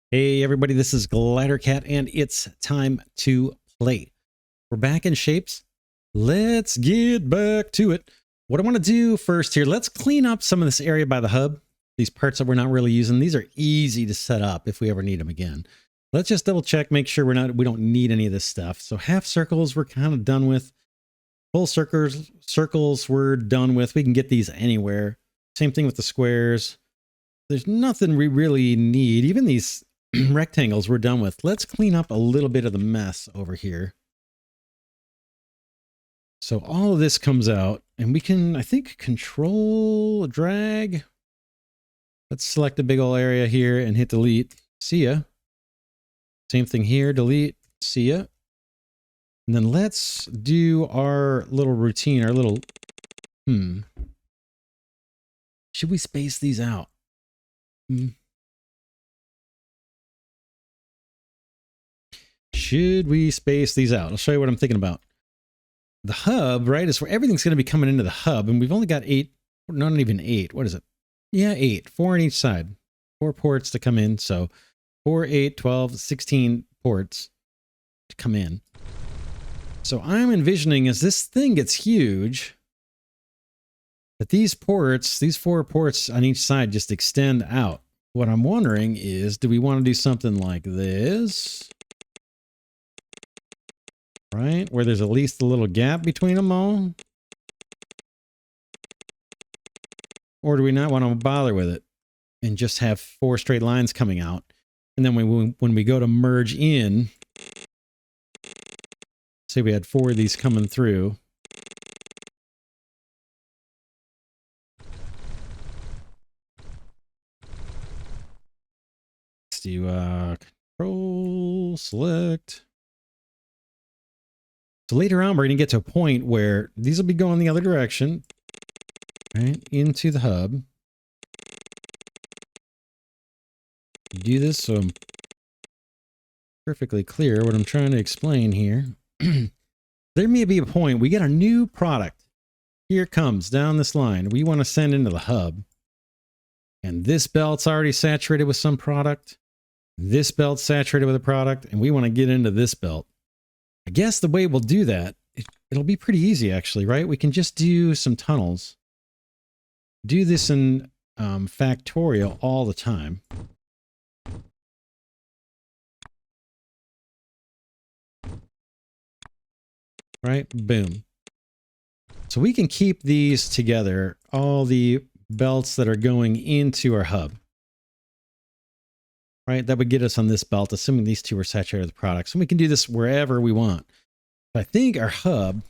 Hey everybody, this is Glidercat and it's time to play. We're back in Shapez. Let's get back to it. What I want to do first here, let's clean up some of this area by the hub. These parts that we're not really using, these are easy to set up if we ever need them again. Let's just double check, make sure we don't need any of this stuff. So half circles we're kind of done with. Full circles we're done with. We can get these anywhere. Same thing with the squares. There's nothing we really need. Even these rectangles we're done with. Let's clean up a little bit of the mess over here. So all of this comes out and we can, I think, control, drag. Let's select a big old area here and hit delete. See ya. Same thing here, delete. See ya. And then let's do our little routine, our little, Should we space these out? Should we space these out? I'll show you what I'm thinking about. The hub, right, is where everything's going to be coming into the hub, and we've only got 8, not even 8. What is it? Yeah, 8. 4 on each side. 4 ports to come in, so 4, 8, 12, 16 ports to come in. So I'm envisioning as this thing gets huge, that these ports, these 4 ports on each side just extend out. What I'm wondering is, do we want to do something like this? Right? Where there's at least a little gap between them all? Or do we not want to bother with it and just have 4 straight lines coming out? And then when we go to merge in, say we had 4 of these coming through. Let's do control, select. So later on, we're going to get to a point where these will be going the other direction, right, into the hub. Do this so I'm perfectly clear what I'm trying to explain here. There may be a point, we get a new product. Here it comes down this line. We want to send into the hub. And this belt's already saturated with some product. This belt's saturated with a product. And we want to get into this belt. I guess the way we'll do that, it'll be pretty easy actually, right? We can just do some tunnels. Do this in factorial all the time. Right? Boom. So we can keep these together, all the belts that are going into our hub. Right? That would get us on this belt, assuming these 2 are saturated with products. And we can do this wherever we want. But I think our hub,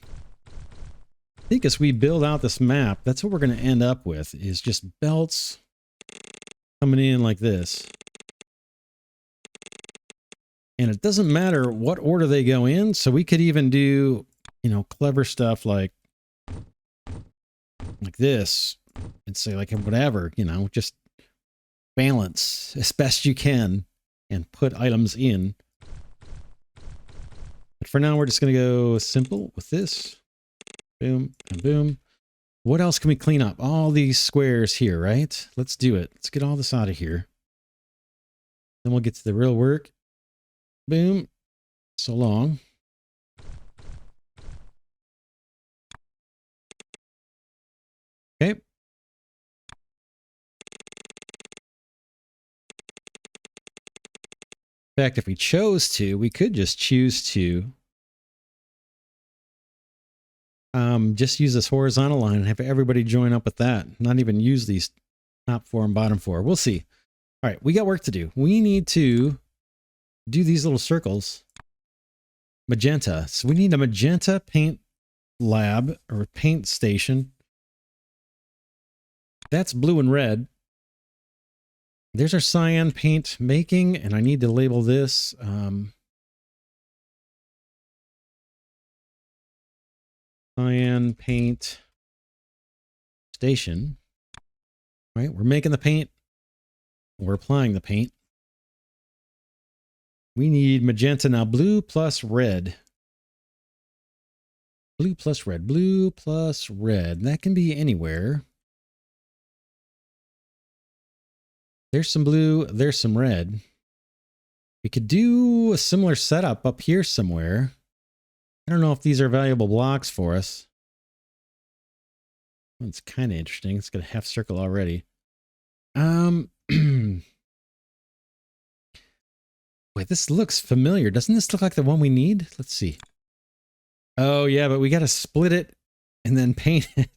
as we build out this map, that's what we're going to end up with, is just belts coming in like this. And it doesn't matter what order they go in. So we could even do, you know, clever stuff like this and say like whatever, you know, just balance as best you can and put items in. But for now, we're just going to go simple with this. Boom and boom. What else can we clean up? All these squares here, right? Let's do it. Let's get all this out of here. Then we'll get to the real work. Boom. So long. Okay. In fact, if we chose to, we could just choose to just use this horizontal line and have everybody join up with that. Not even use these top 4 and bottom 4. We'll see. All right, we got work to do. We need to do these little circles. Magenta. So we need a magenta paint lab or paint station. That's blue and red. There's our cyan paint making, and I need to label this. Cyan paint station. Right? We're making the paint. We're applying the paint. We need magenta now. Blue plus red. Blue plus red. Blue plus red. That can be anywhere. There's some blue, there's some red. We could do a similar setup up here somewhere. I don't know if these are valuable blocks for us. It's kind of interesting. It's got a half circle already. Wait, this looks familiar. Doesn't this look like the one we need? Let's see. Oh, yeah, but we got to split it and then paint it.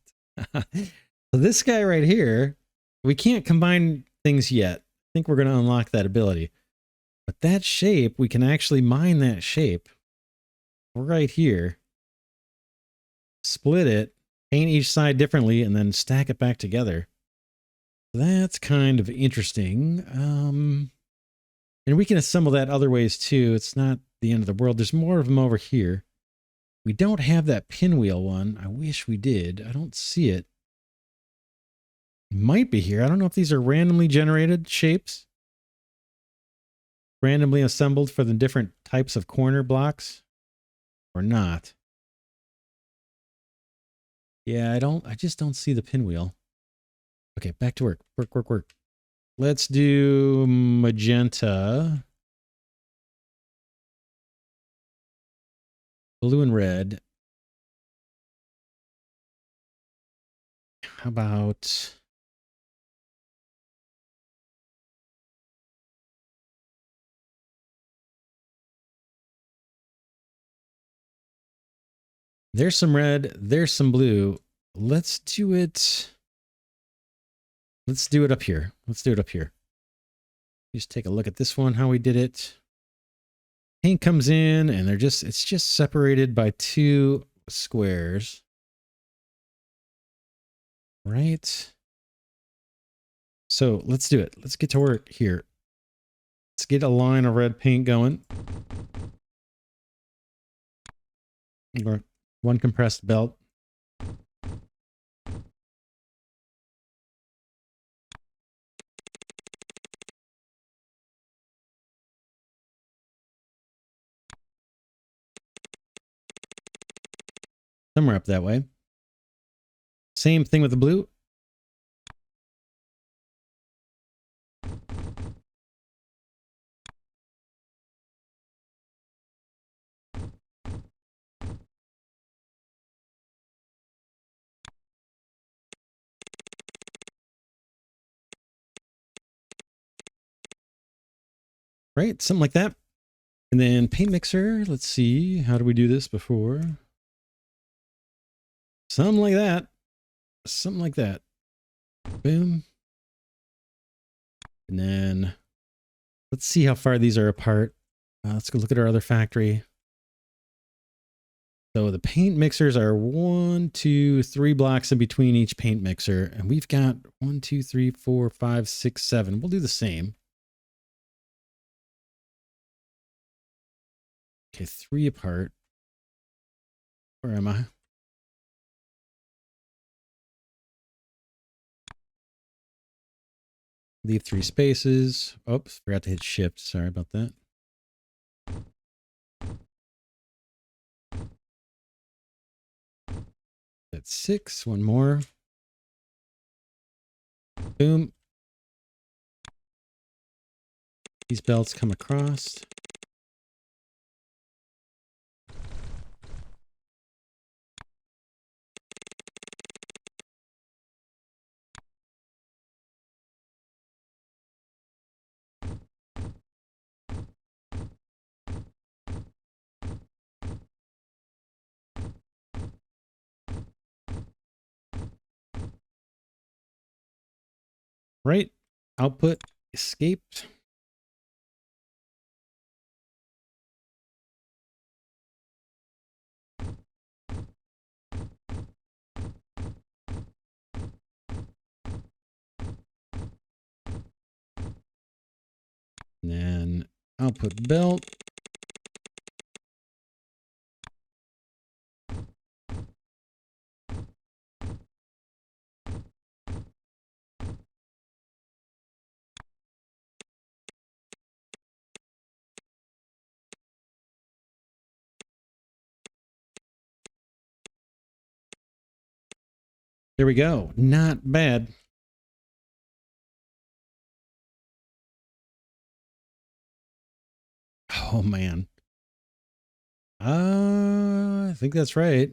So this guy right here, we can't combine things yet. I think we're going to unlock that ability. But that shape, we can actually mine that shape right here. Split it, paint each side differently, and then stack it back together. That's kind of interesting. And we can assemble that other ways too. It's not the end of the world. There's more of them over here. We don't have that pinwheel one. I wish we did. I don't see it. It might be here. I don't know if these are randomly generated shapes. Randomly assembled for the different types of corner blocks or not. Yeah, I just don't see the pinwheel. Okay, back to work. Work. Let's do magenta. Blue and red. How about... There's some red. There's some blue. Let's do it. Let's do it up here. Let's do it up here. Just take a look at this one, how we did it. Paint comes in and it's just separated by two squares. Right? So let's do it. Let's get to work here. Let's get a line of red paint going. One compressed belt. Somewhere up that way. Same thing with the blue. Right, something like that. And then paint mixer. Let's see. How do we do this before? Something like that. Something like that. Boom. And then let's see how far these are apart. Let's go look at our other factory. So the paint mixers are 1, 2, 3 blocks in between each paint mixer. And we've got 1, 2, 3, 4, 5, 6, 7. We'll do the same. Okay, 3 apart. Where am I? Leave 3 spaces. Oops, forgot to hit shift. Sorry about that. That's 6. One more. Boom. These belts come across. Right. Output escaped. And then output belt. There we go. Not bad. Oh man. I think that's right.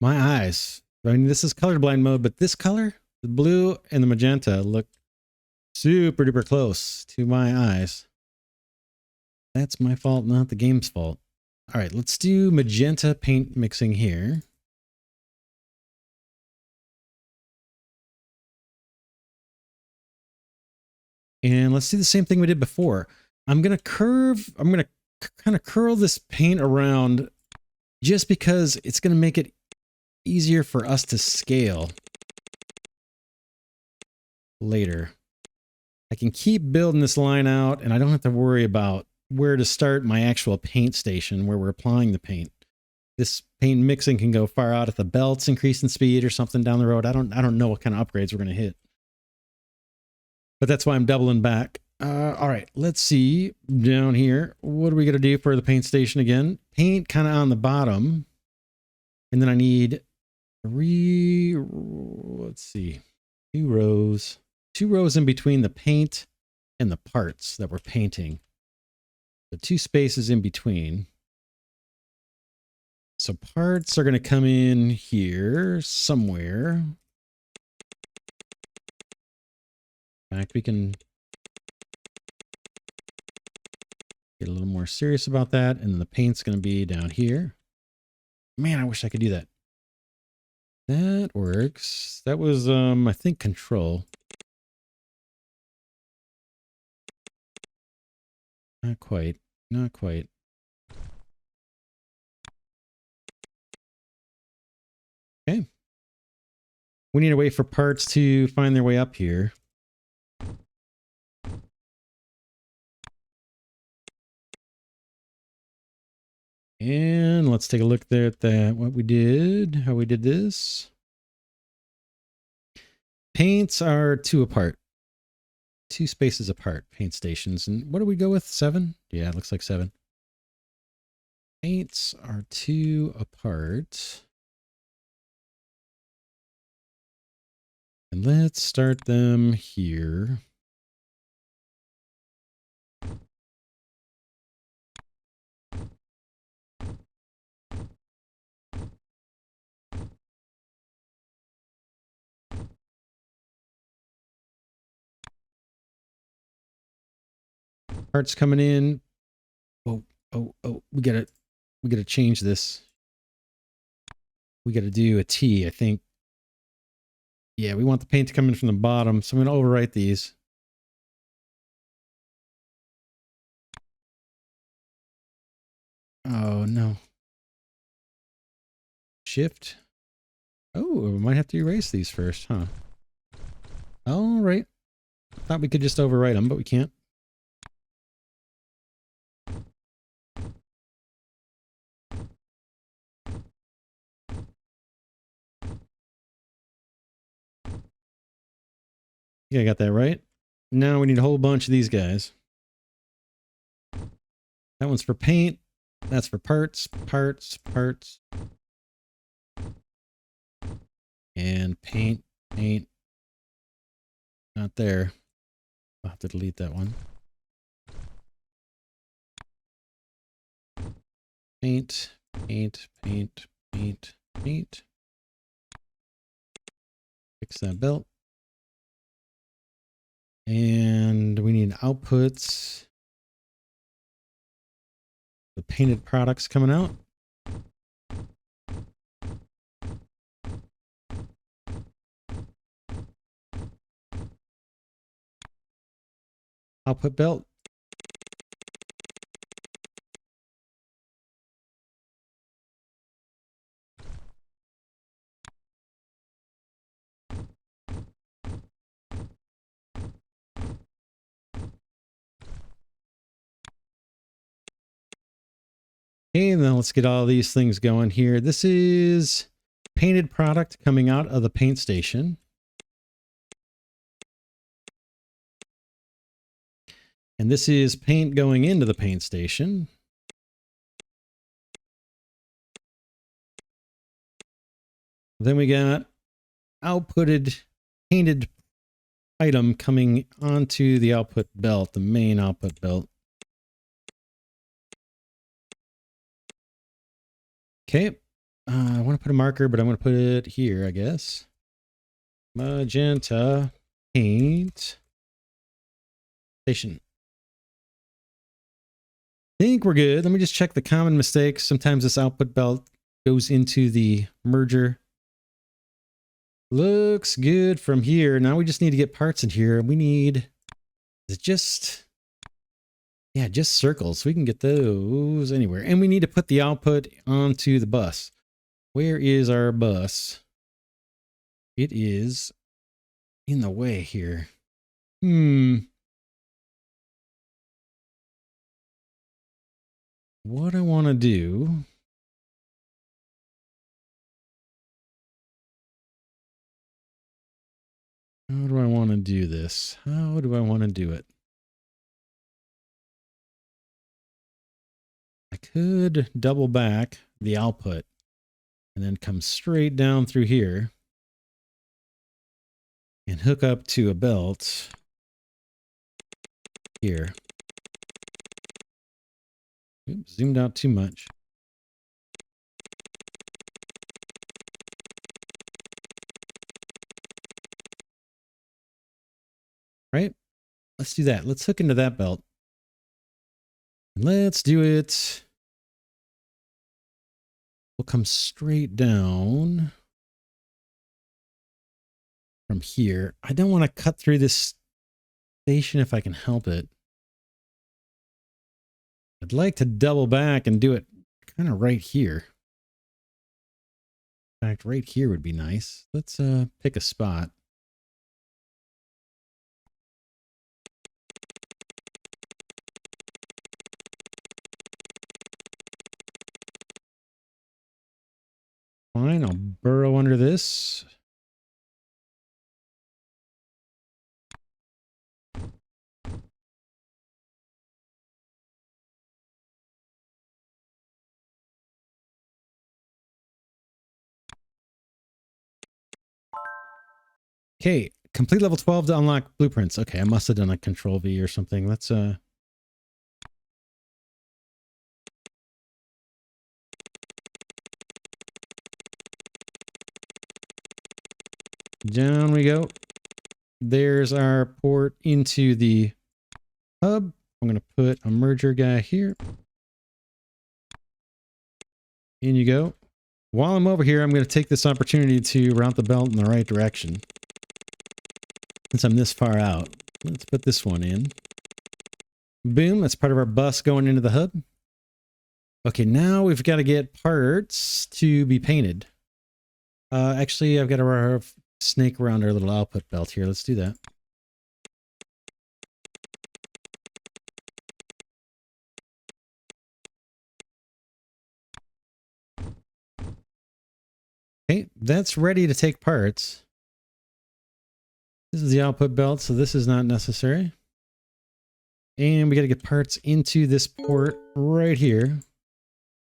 My eyes. I mean, this is colorblind mode, but this color, the blue and the magenta, look super duper close to my eyes. That's my fault, not the game's fault. All right, let's do magenta paint mixing here. And let's do the same thing we did before. I'm going to kind of curl this paint around just because it's going to make it easier for us to scale later. I can keep building this line out and I don't have to worry about where to start my actual paint station where we're applying the paint. This paint mixing can go far out if the belt's increasing speed or something down the road. I don't know what kind of upgrades we're going to hit. But that's why I'm doubling back. All right, let's see down here. What are we going to do for the paint station again? Paint kind of on the bottom. And then I need let's see, 2 rows. 2 rows in between the paint and the parts that we're painting. The 2 spaces in between. So parts are going to come in here somewhere. In fact, we can get a little more serious about that. And then the paint's going to be down here. Man, I wish I could do that. That works. That was, I think, control. Not quite. Not quite. Okay. We need to wait for parts to find their way up here. And let's take a look there at that, what we did, how we did this. Paints are 2 apart. 2 spaces apart, paint stations. And what do we go with? 7? Yeah, it looks like 7. Paints are 2 apart. And let's start them here. Parts coming in. Oh, we gotta change this. We gotta do a T, I think. Yeah, we want the paint to come in from the bottom, so I'm gonna overwrite these. Oh no. Shift. Oh, we might have to erase these first, huh? All right. Thought we could just overwrite them, but we can't. Yeah, I got that right. Now we need a whole bunch of these guys. That one's for paint. That's for parts. And paint. Not there. I'll have to delete that one. Paint. Fix that belt. And we need outputs. The painted products coming out. Output belt. Okay, and then let's get all these things going here. This is painted product coming out of the paint station. And this is paint going into the paint station. Then we got outputted painted item coming onto the output belt, the main output belt. Okay. I want to put a marker, but I'm going to put it here, I guess. Magenta paint station. Think we're good. Let me just check the common mistakes. Sometimes this output belt goes into the merger. Looks good from here. Now we just need to get parts in here. We need, is it just, yeah, just circles. We can get those anywhere. And we need to put the output onto the bus. Where is our bus? It is in the way here. What I want to do. How do I want to do this? How do I want to do it? I could double back the output and then come straight down through here and hook up to a belt here. Oops, zoomed out too much. Right? Let's do that. Let's hook into that belt. And let's do it. We'll come straight down from here. I don't want to cut through this station if I can help it. I'd like to double back and do it kind of right here. In fact, right here would be nice. Let's pick a spot. Fine, I'll burrow under this. Okay, complete level 12 to unlock blueprints. Okay, I must have done a Control V or something. Let's down we go. There's our port into the hub. I'm going to put a merger guy here. In you go. While I'm over here, I'm going to take this opportunity to route the belt in the right direction. Since I'm this far out, let's put this one in. Boom, that's part of our bus going into the hub. Okay, now we've got to get parts to be painted. Actually, I've got to snake around our little output belt here. Let's do that. Okay, that's ready to take parts. This is the output belt, so this is not necessary. And we got to get parts into this port right here.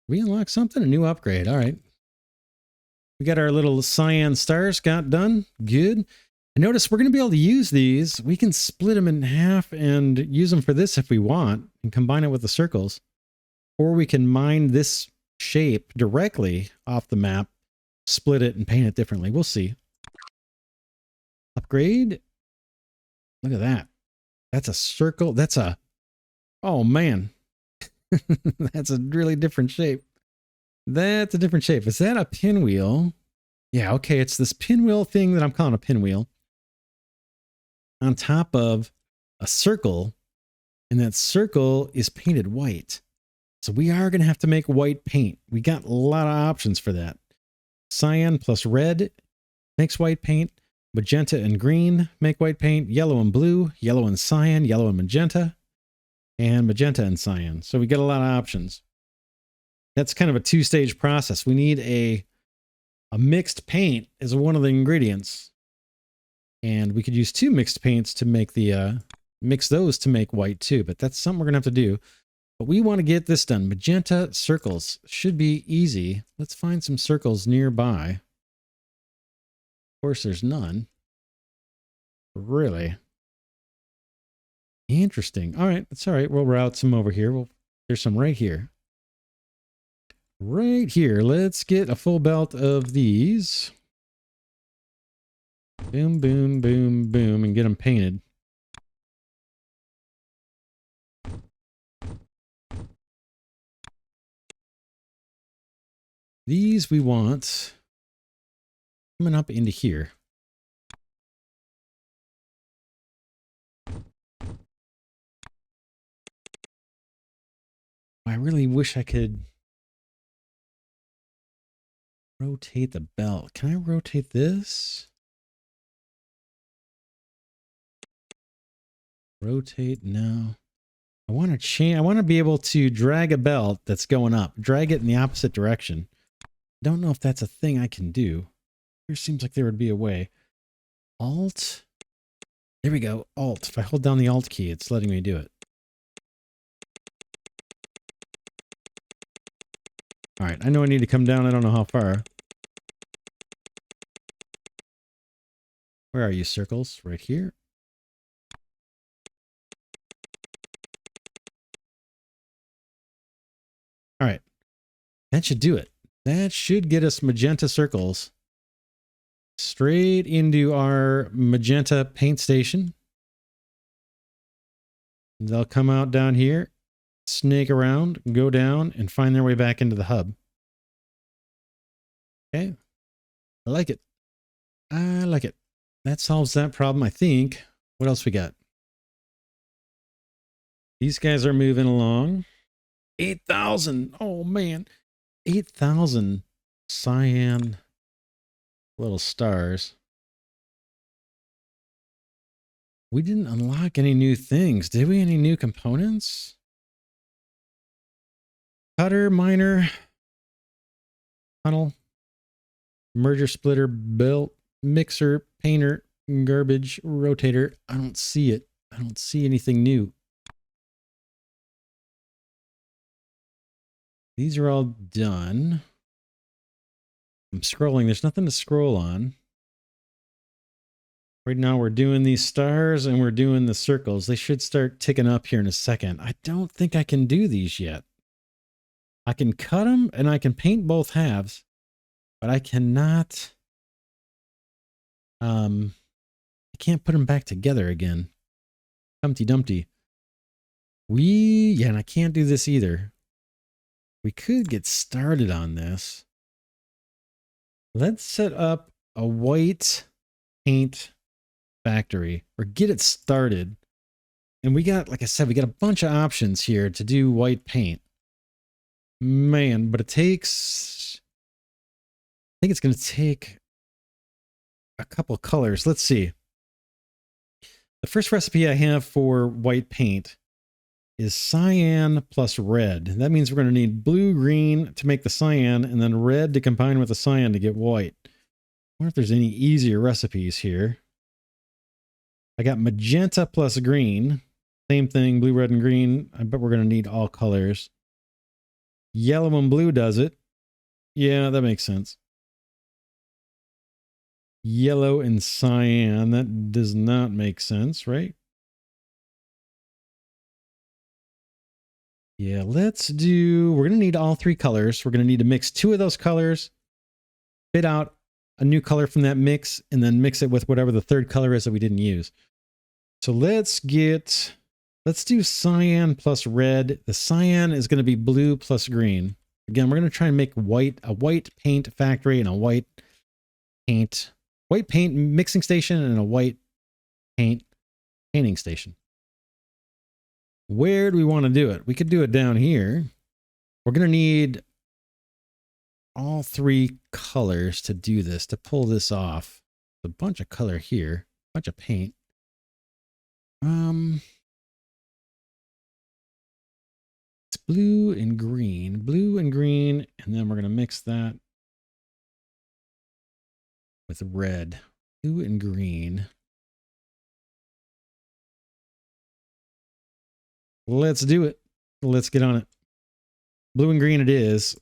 We unlock something? A new upgrade. All right. We got our little cyan stars got done. Good. And notice we're going to be able to use these. We can split them in half and use them for this if we want and combine it with the circles. Or we can mine this shape directly off the map, split it and paint it differently. We'll see. Upgrade. Look at that. That's a circle. That's a, oh man. That's a really different shape. That's a different shape. Is that a pinwheel? Yeah, okay. It's this pinwheel thing that I'm calling a pinwheel on top of a circle. And that circle is painted white. So we are going to have to make white paint. We got a lot of options for that. Cyan plus red makes white paint. Magenta and green make white paint. Yellow and blue, yellow and cyan, yellow and magenta, and magenta and cyan. So we get a lot of options. That's kind of a two-stage process. We need a mixed paint as one of the ingredients. And we could use two mixed paints to make the, mix those to make white too. But that's something we're going to have to do. But we want to get this done. Magenta circles should be easy. Let's find some circles nearby. Of course, there's none. Really? Interesting. All right, that's all right. We'll route some over here. There's some right here. Right here. Let's get a full belt of these. Boom, boom, boom, boom, and get them painted. These we want coming up into here. I really wish I could rotate the belt. Can I rotate this? Rotate? No. I want to change. I want to be able to drag a belt that's going up, drag it in the opposite direction. Don't know if that's a thing I can do. There seems like there would be a way. Alt. There we go. Alt. If I hold down the Alt key, it's letting me do it. All right. I know I need to come down. I don't know how far. Where are you, circles? Right here. All right. That should do it. That should get us magenta circles straight into our magenta paint station. They'll come out down here, snake around, go down, and find their way back into the hub. Okay. I like it. I like it. That solves that problem, I think. What else we got? These guys are moving along. 8,000. Oh, man. 8,000 cyan little stars. We didn't unlock any new things, did we? Any new components? Cutter, miner, tunnel, merger splitter, belt, mixer, painter, garbage, rotator. I don't see it. I don't see anything new. These are all done. I'm scrolling. There's nothing to scroll on. Right now we're doing these stars and we're doing the circles. They should start ticking up here in a second. I don't think I can do these yet. I can cut them and I can paint both halves, but I cannot. I can't put them back together again. Humpty Dumpty. Yeah, and I can't do this either. We could get started on this. Let's set up a white paint factory or get it started. And we got, like I said, we got a bunch of options here to do white paint. Man, but it takes, I think it's going to take a couple colors. Let's see. The first recipe I have for white paint is cyan plus red. That means we're going to need blue, green to make the cyan, and then red to combine with the cyan to get white. I wonder if there's any easier recipes here. I got magenta plus green. Same thing, blue, red, and green. I bet we're going to need all colors. Yellow and blue does it. Yeah, that makes sense. Yellow and cyan. That does not make sense, right? Yeah, let's do, we're going to need all three colors. We're going to need to mix two of those colors, spit out a new color from that mix, and then mix it with whatever the third color is that we didn't use. So let's do cyan plus red. The cyan is going to be blue plus green. Again, we're going to try and make a white paint factory and a white paint mixing station and a white painting station. Where do we want to do it? We could do it down here. We're going to need all three colors to do this, to pull this off. A bunch of color here, a bunch of paint. It's blue and green, and then we're going to mix that with red, blue and green. Let's do it. Let's get on it. Blue and green it is.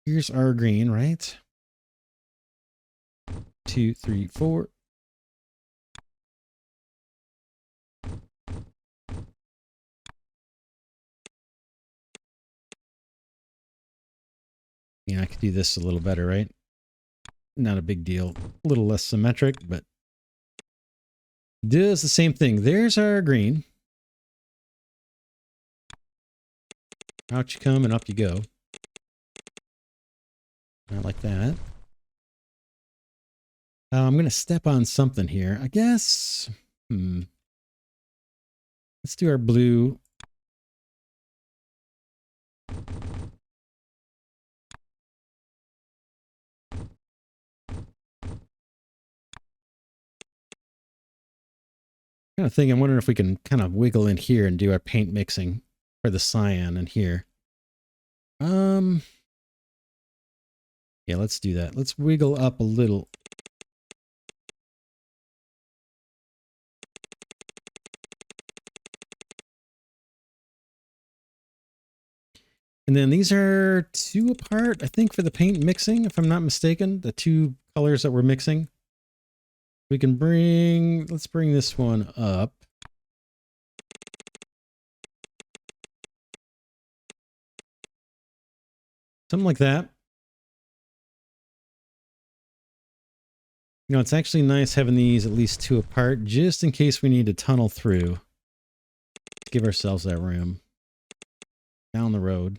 Here's our green, right? 2, 3, 4. I could do this a little better, right? Not a big deal. A little less symmetric, but does the same thing. There's our green. Out you come and up you go. Not like that. I'm going to step on something here. I guess. Let's do our blue. Kind of thing. I'm wondering if we can kind of wiggle in here and do our paint mixing for the cyan in here. Yeah, let's do that. Let's wiggle up a little. And then these are 2 apart, I think, for the paint mixing, if I'm not mistaken. The 2 colors that we're mixing. We can let's bring this one up. Something like that. It's actually nice having these at least 2 apart, just in case we need to tunnel through. Give ourselves that room. Down the road.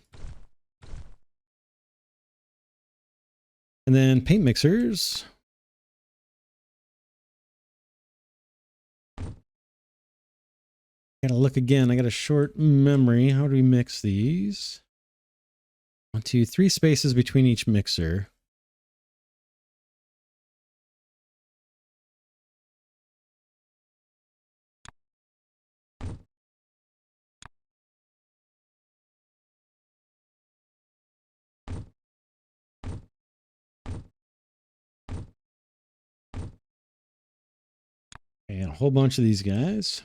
And then paint mixers. Gotta look again. I got a short memory. How do we mix these? 1, 2, 3 spaces between each mixer. And a whole bunch of these guys.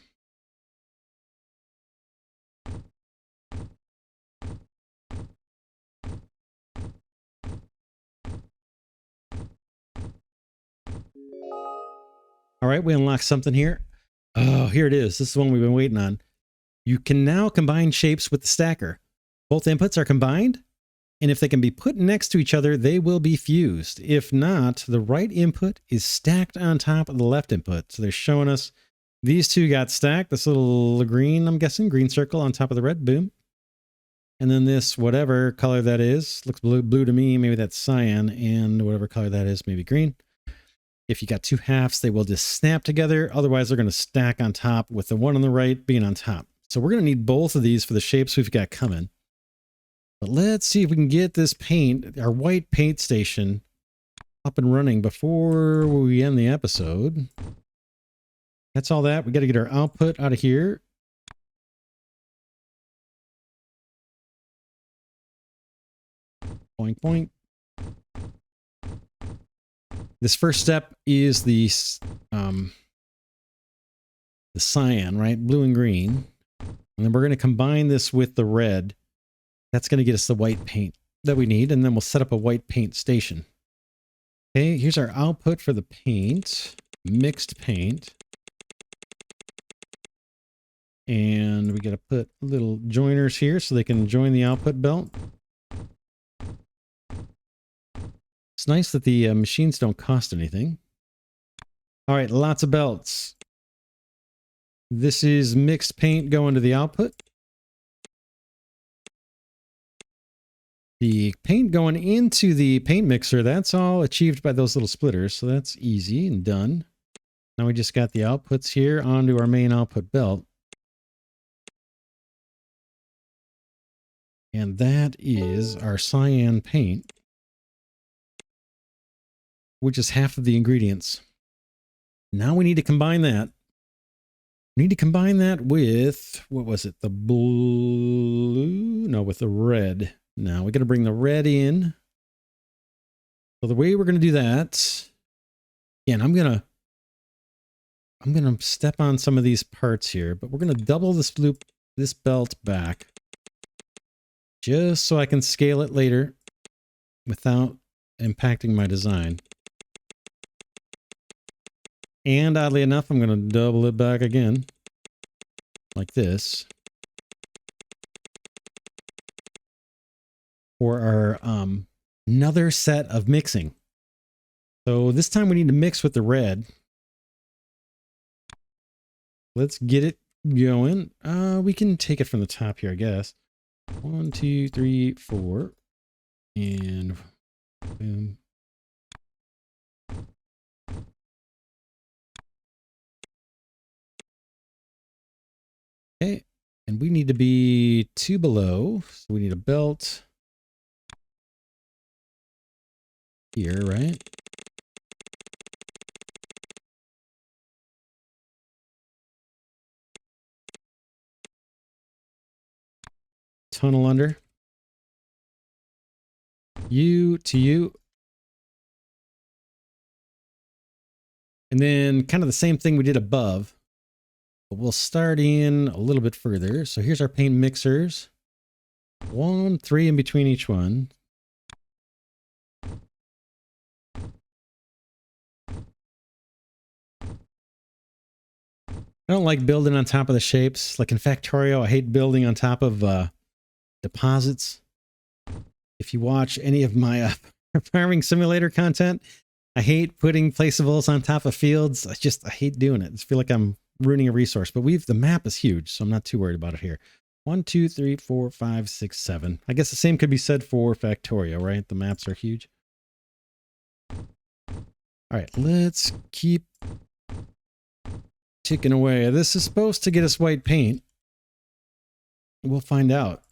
All right, we unlock something here. Oh, here it is. This is the one we've been waiting on. You can now combine shapes with the stacker. Both inputs are combined, and if they can be put next to each other, they will be fused. If not, the right input is stacked on top of the left input. So they're showing us these 2 got stacked. This little green, I'm guessing, green circle on top of the red, boom. And then this, whatever color that is, looks blue to me. Maybe that's cyan, and whatever color that is, maybe green. If you got 2 halves, they will just snap together. Otherwise, they're going to stack on top with the one on the right being on top. So we're going to need both of these for the shapes we've got coming. But let's see if we can get this paint, our white paint station, up and running before we end the episode. That's all that. We got to get our output out of here. Boink, boink. This first step is the cyan, right? Blue and green. And then we're going to combine this with the red. That's going to get us the white paint that we need. And then we'll set up a white paint station. Okay, here's our output for the paint. Mixed paint. And we got to put little joiners here so they can join the output belt. It's nice that the machines don't cost anything. All right, lots of belts. This is mixed paint going to the output. The paint going into the paint mixer, that's all achieved by those little splitters. So that's easy and done. Now we just got the outputs here onto our main output belt. And that is our cyan paint, which is half of the ingredients. Now we need to combine that. We need to combine that with, what was it? The blue? No, with the red. Now we got to bring the red in. So the way we're going to do that, and I'm going to step on some of these parts here, but we're going to double this loop, this belt back, just so I can scale it later without impacting my design. And oddly enough, I'm going to double it back again, like this, for our another set of mixing. So this time we need to mix with the red. Let's get it going. We can take it from the top here, I guess. 1, 2, 3, 4. And boom. Okay. And we need to be 2 below. So we need a belt here, right? Tunnel under. U to U. And then kind of the same thing we did above. But we'll start in a little bit further. So here's our paint mixers. 1, 3 in between each one. I don't like building on top of the shapes. Like in Factorio, I hate building on top of deposits. If you watch any of my farming simulator content, I hate putting placeables on top of fields. I hate doing it. I feel like I'm ruining a resource. But the map is huge, so I'm not too worried about it here. 1, 2, 3, 4, 5, 6, 7. I guess the same could be said for Factorio, right? The maps are huge. All right, let's keep ticking away. This is supposed to get us white paint. We'll find out.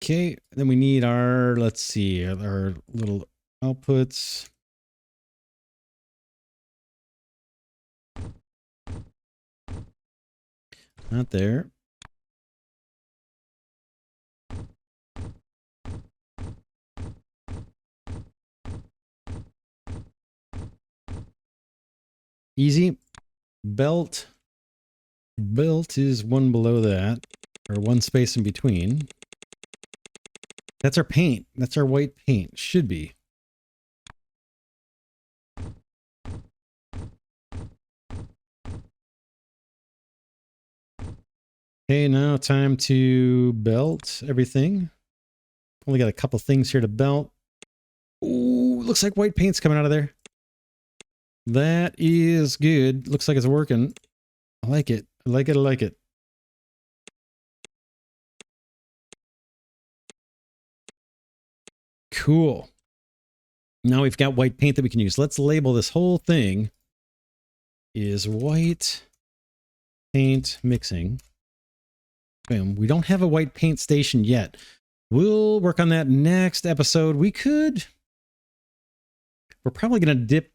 Okay, then we need our, let's see, our little outputs. Not there. Easy. Belt. Belt is 1 below that, or 1 space in between. That's our paint. That's our white paint. Should be. Okay, now time to belt everything. Only got a couple things here to belt. Ooh, looks like white paint's coming out of there. That is good. Looks like it's working. I like it. I like it. I like it. Cool. Now we've got white paint that we can use. Let's label this whole thing is white paint mixing. Boom. We don't have a white paint station yet. We'll work on that next episode. We're probably going to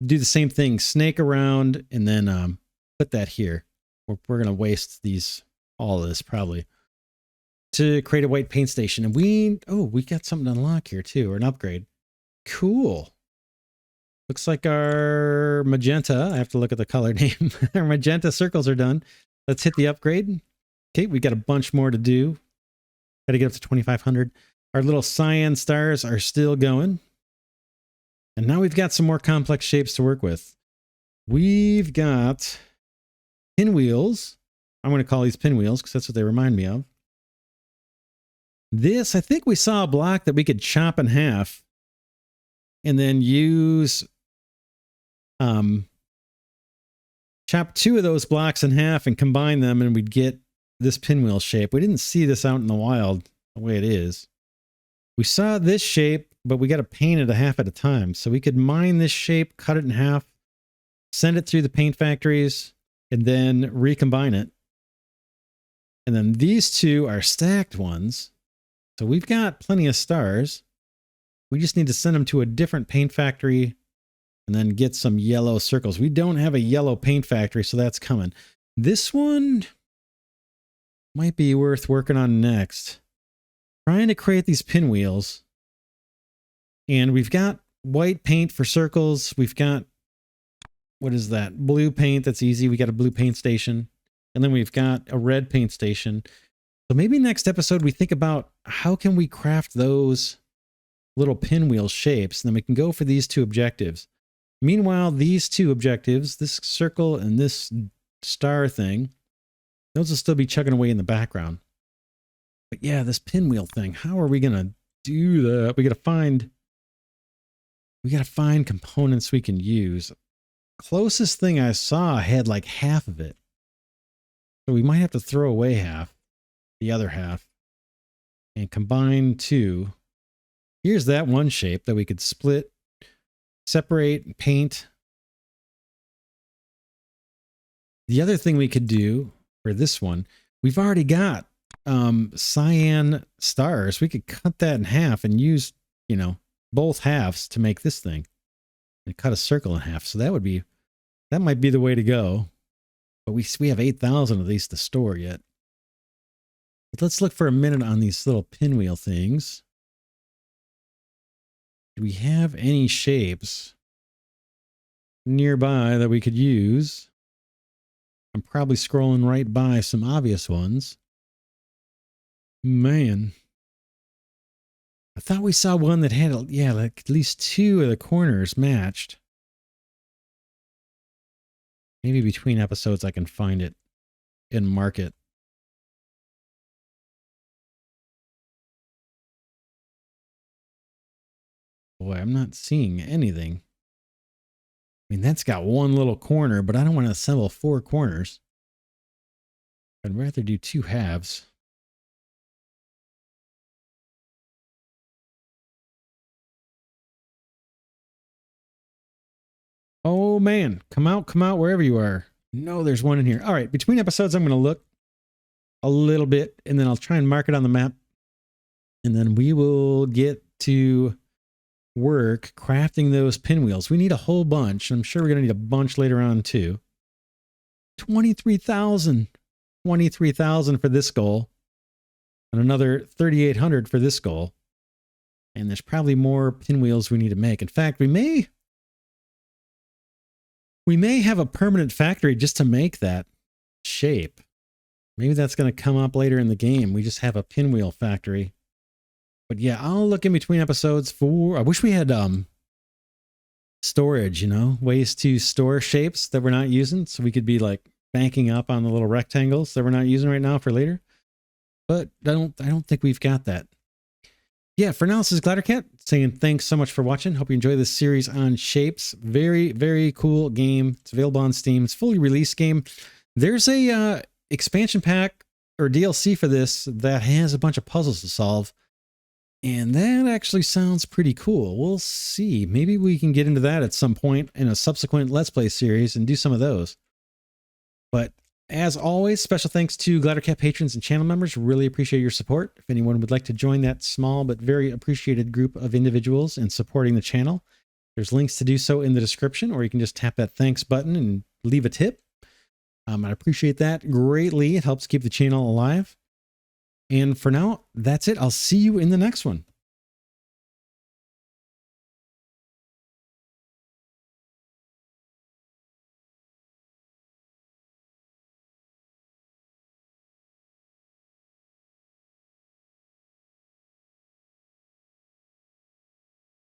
do the same thing, snake around, and then put that here. We're going to waste all of this probably to create a white paint station. And we got something to unlock here too, or an upgrade. Cool. Looks like our magenta, I have to look at the color name. Our magenta circles are done. Let's hit the upgrade. Okay, we got a bunch more to do. Got to get up to 2,500. Our little cyan stars are still going. And now we've got some more complex shapes to work with. We've got pinwheels. I'm going to call these pinwheels because that's what they remind me of. This, I think we saw a block that we could chop in half and then use, chop 2 of those blocks in half and combine them, and we'd get this pinwheel shape. We didn't see this out in the wild the way it is. We saw this shape, but we got to paint it a half at a time. So we could mine this shape, cut it in half, send it through the paint factories, and then recombine it. And then these 2 are stacked ones. So we've got plenty of stars. We just need to send them to a different paint factory and then get some yellow circles. We don't have a yellow paint factory, so that's coming. This one might be worth working on next. Trying to create these pinwheels. And we've got white paint for circles. We've got, what is that? Blue paint. That's easy. We got a blue paint station. And then we've got a red paint station. So maybe next episode we think about how can we craft those little pinwheel shapes, and then we can go for these 2 objectives. Meanwhile, these 2 objectives, this circle and this star thing, those will still be chugging away in the background. But yeah, this pinwheel thing, how are we going to do that? We got to find components we can use. Closest thing I saw had like half of it. So we might have to throw away half, the other half, and combine two. Here's that one shape that we could split, separate, paint. The other thing we could do for this one, we've already got cyan stars. We could cut that in half and use, you know, both halves to make this thing and cut a circle in half. So that might be the way to go. But we have 8,000 of these to store yet. But let's look for a minute on these little pinwheel things. Do we have any shapes nearby that we could use? I'm probably scrolling right by some obvious ones. Man. I thought we saw one that had, like at least two of the corners matched. Maybe between episodes I can find it and mark it. Boy, I'm not seeing anything. I mean, that's got one little corner, but I don't want to assemble 4 corners. I'd rather do 2 halves. Oh man, come out wherever you are. No, there's one in here. All right, between episodes, I'm going to look a little bit and then I'll try and mark it on the map. And then we will get to work crafting those pinwheels. We need a whole bunch. I'm sure we're going to need a bunch later on too. 23,000. 23,000 for this goal. And another 3,800 for this goal. And there's probably more pinwheels we need to make. In fact, we may have a permanent factory just to make that shape. Maybe that's going to come up later in the game. We just have a pinwheel factory. But yeah, I'll look in between episodes for... I wish we had storage, you know, ways to store shapes that we're not using. So we could be like banking up on the little rectangles that we're not using right now for later. But I don't think we've got that. Yeah, for now, this is Glidercat saying thanks so much for watching. Hope you enjoy this series on shapes. Very, very cool game. It's available on Steam. It's a fully released game. There's a expansion pack or DLC for this that has a bunch of puzzles to solve. And that actually sounds pretty cool. We'll see. Maybe we can get into that at some point in a subsequent Let's Play series and do some of those. But as always, special thanks to Glidercat patrons and channel members. Really appreciate your support. If anyone would like to join that small but very appreciated group of individuals in supporting the channel, there's links to do so in the description, or you can just tap that thanks button and leave a tip. I appreciate that greatly. It helps keep the channel alive. And for now, that's it. I'll see you in the next one.